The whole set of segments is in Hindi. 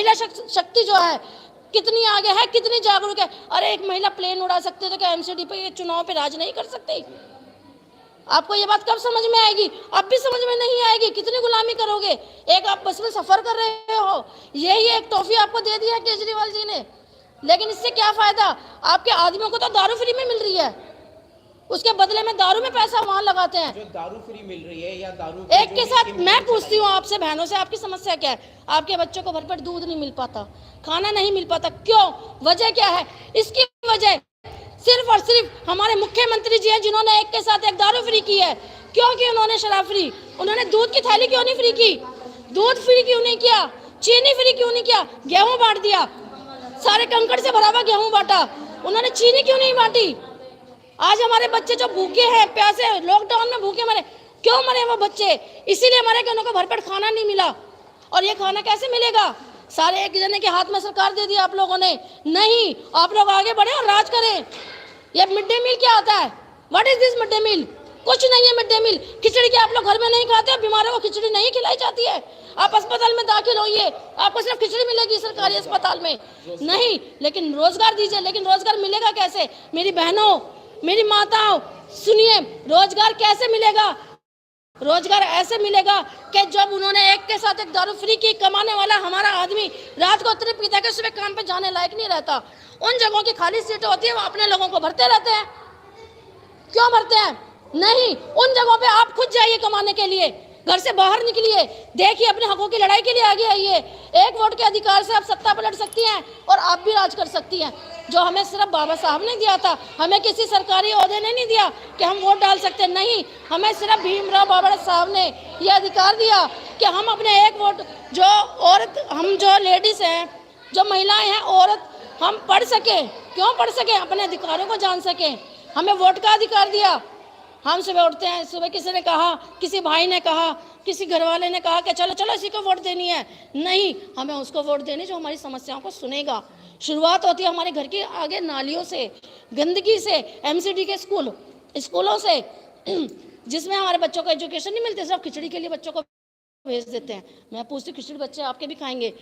महिला शक्ति जो है कितनी आगे है, कितनी जागरूक है। अरे एक महिला प्लेन उड़ा सकते हो तो क्या एमसीडी पे चुनाव पे राज नहीं कर सकती? आपको ये बात कब समझ में आएगी? अब भी समझ में नहीं आएगी। कितनी गुलामी करोगे? एक आप बस में सफर कर रहे हो, यही एक तोहफी आपको दे दिया केजरीवाल जी ने, लेकिन इससे क्या फायदा? आपके आदमियों को तो दारू फ्री में मिल रही है, उसके बदले में दारू में पैसा वहां लगाते हैं। जो दारू फ्री मिल रही है या दारू एक के साथ मैं पूछती हूँ आपसे बहनों से, आपकी समस्या क्या है? आपके बच्चों को भरपेट दूध नहीं मिल पाता, खाना नहीं मिल पाता, क्यों? वजह क्या है? इसकी वजह सिर्फ और सिर्फ हमारे मुख्यमंत्री जी हैं, जिन्होंने एक के साथ एक दारू फ्री की है। क्यों की उन्होंने शराब फ्री? उन्होंने दूध की थैली क्यों नहीं फ्री की? दूध फ्री क्यों नहीं किया? चीनी फ्री क्यों नहीं किया? गेहूं बांट दिया, सारे कंकड़ से भरा हुआ गेहूं बांटा, उन्होंने चीनी क्यों नहीं बांटी? आज हमारे बच्चे जो भूखे हैं, प्यासे, लॉकडाउन में भूखे मरे, क्यों मरे वो बच्चे? इसीलिए मरे कि उनको भरपेट खाना नहीं मिला। और ये खाना कैसे मिलेगा? सारे एक जने के हाथ में सरकार दे दी आप लोगों ने। नहीं, आप लोग आगे बढ़े और राज करें। ये मिड डे मील क्या होता है? What is this mid day meal? कुछ नहीं है मिड डे मील। खिचड़ी के आप लोग घर में नहीं खाते, बीमारों को खिचड़ी नहीं खिलाई जाती है। आप अस्पताल में दाखिल होइए, आपको सिर्फ खिचड़ी मिलेगी सरकारी अस्पताल में, नहीं। लेकिन रोजगार दीजिए, लेकिन रोजगार मिलेगा कैसे? मेरी बहनों, मेरी माताओं, सुनिए, रोजगार कैसे मिलेगा? रोजगार ऐसे मिलेगा कि जब उन्होंने एक के साथ एक दारू फ्री की, कमाने वाला हमारा आदमी रात को उतने पीता के सुबह काम पे जाने लायक नहीं रहता। उन जगहों की खाली सीटें होती है, वो अपने लोगों को भरते रहते हैं। क्यों भरते हैं? नहीं, उन जगहों पे आप खुद जाइए कमाने के लिए, घर से बाहर निकलिए, देखिए, अपने हकों की लड़ाई के लिए आगे आइए। एक वोट के अधिकार से आप सत्ता पलट सकती हैं और आप भी राज कर सकती हैं। जो हमें सिर्फ बाबा साहब ने दिया था, हमें किसी सरकारी ओहदे ने नहीं दिया कि हम वोट डाल सकते, नहीं, हमें सिर्फ भीमराव बाबा साहब ने यह अधिकार दिया कि हम अपने एक वोट, जो औरत, हम जो लेडीज हैं, जो महिलाएं हैं, औरत, हम पढ़ सकें। क्यों पढ़ सकें? अपने अधिकारों को जान सकें। हमें वोट का अधिकार दिया। हम सुबह उठते हैं, सुबह किसी ने कहा, किसी भाई ने कहा, किसी घर वाले ने कहा कि चलो चलो इसी को वोट देनी है, नहीं, हमें उसको वोट देनी जो हमारी समस्याओं को सुनेगा। शुरुआत होती है हमारे घर के आगे नालियों से, गंदगी से, एमसीडी के स्कूलों से, जिसमें हमारे बच्चों को एजुकेशन नहीं मिलती, सिर्फ खिचड़ी के लिए बच्चों को भेज देते हैं। मैं पूछती हूँ, खिचड़ी बच्चे आपके भी खाएंगे?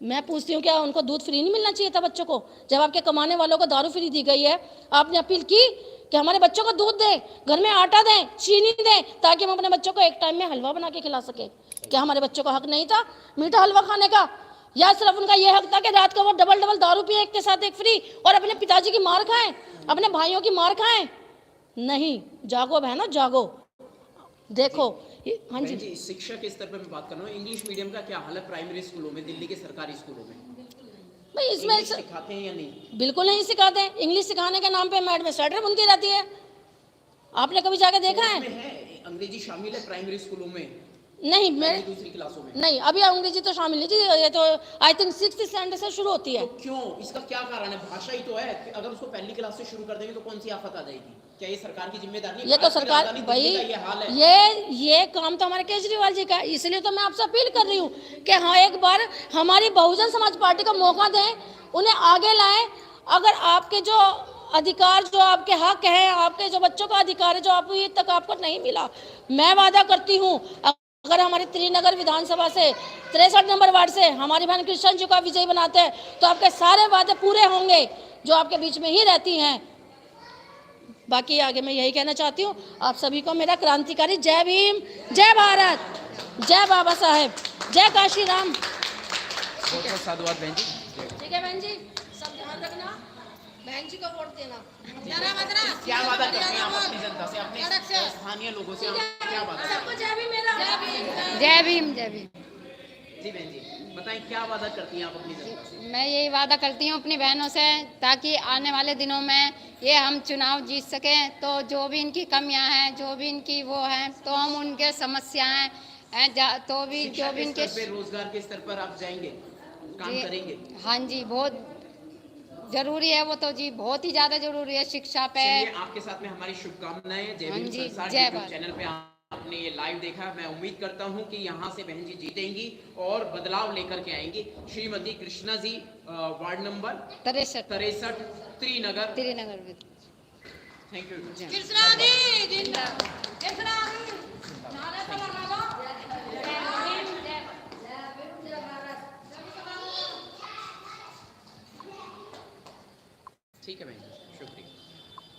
मैं पूछती हूँ, क्या उनको दूध फ्री नहीं मिलना चाहिए था बच्चों को? जब आपके कमाने वालों को दारू फ्री दी गई है, आपने अपील की कि हमारे बच्चों को दूध दें, घर में आटा दें, चीनी दें, ताकि हम अपने बच्चों को एक टाइम में हलवा बना के खिला सके। क्या हमारे बच्चों को हक नहीं था मीठा हलवा खाने का? या सिर्फ उनका यह हक था कि रात को वो डबल डबल दारू पिए, एक के साथ एक फ्री, और अपने पिताजी की मार खाएं, अपने भाइयों की मार खाएं? नहीं, जागो बहनों, जागो। देखो, हाँ जी, शिक्षा के स्तर पर मैं बात कर रहा हूँ। इंग्लिश मीडियम का क्या हाल है प्राइमरी स्कूलों में, दिल्ली के सरकारी स्कूलों में? भाई इसमें सिखाते हैं या नहीं? बिल्कुल नहीं सिखाते। इंग्लिश सिखाने के नाम पे मैडम स्वेटर बुनती रहती है। आपने कभी जाके देखा है? अंग्रेजी शामिल है प्राइमरी स्कूलों में? नहीं, मैं दूसरी क्लासों में नहीं, अभी अंग्रेजी तो शामिल नहीं थी, ये तो आई थिंक 6th स्टैंडर्ड से शुरू होती है। तो क्यों? इसका क्या कारण है? भाषा ही तो है। अगर उसको पहली क्लास से शुरू कर देंगे तो कौन सी आफत आ जाएगी? क्या ये सरकार की जिम्मेदारी है? ये तो सरकार, भाई ये हाल है, ये काम तो हमारे केजरीवाल जी का है। इसलिए तो मैं आपसे अपील कर रही हूँ कि हाँ, एक बार हमारी बहुजन समाज पार्टी को मौका दें, उन्हें आगे लाएं। अगर आपके जो अधिकार, जो आपके हक हैं, आपके जो बच्चों का अधिकार है, जो अभी तक आपको नहीं मिला, मैं वादा करती हूँ, अगर हमारे त्रिनगर विधानसभा से 63 नंबर वार्ड से हमारी बहन कृष्ण जी को विजयी बनाते हैं, तो आपके सारे वादे पूरे होंगे जो आपके बीच में ही रहती हैं। बाकी आगे मैं यही कहना चाहती हूँ आप सभी को मेरा क्रांतिकारी जय भीम, जय भारत, जय बाबा साहेब, जय काशी राम। बहुत साधुवाद बहन जी। ठीक है बहन जी, सब ध्यान रखना, बहन जी को वोट देना। क्या वादा करते हैं आप अपनी जनता से, अपने स्थानीय लोगों से? क्या वादा? सबको जय भीम मेरा। जय भीम, जय भीम। जी बहन जी, बताएं क्या वादा करती हैं आप अपनी जनता से? मैं यही वादा करती हूँ अपनी बहनों से, ताकि आने वाले दिनों में ये हम चुनाव जीत सकें, तो जो भी इनकी कमियां हैं, जो भी इनकी वो हैं, तो हम उनके समस्याएं हैं, तो भी जो भी इनके रोजगार के स्तर पर आप जाएंगे, काम करेंगे? हाँ जी, बहुत जरूरी है वो तो जी, बहुत ही ज्यादा जरूरी है शिक्षा पे। आपके साथ में हमारी शुभकामनाएं। जय भीम जी, संसार जय यूट्यूब चैनल पे आपने ये लाइव देखा। मैं उम्मीद करता हूं कि यहाँ से बहन जी जीतेंगी और बदलाव लेकर के आएंगी। Shrimati Krishna ji, ward number 63 Trinagar. Thank you. Krishna ji जिंदाबाद। ठीक है बहन जी, शुक्रिया।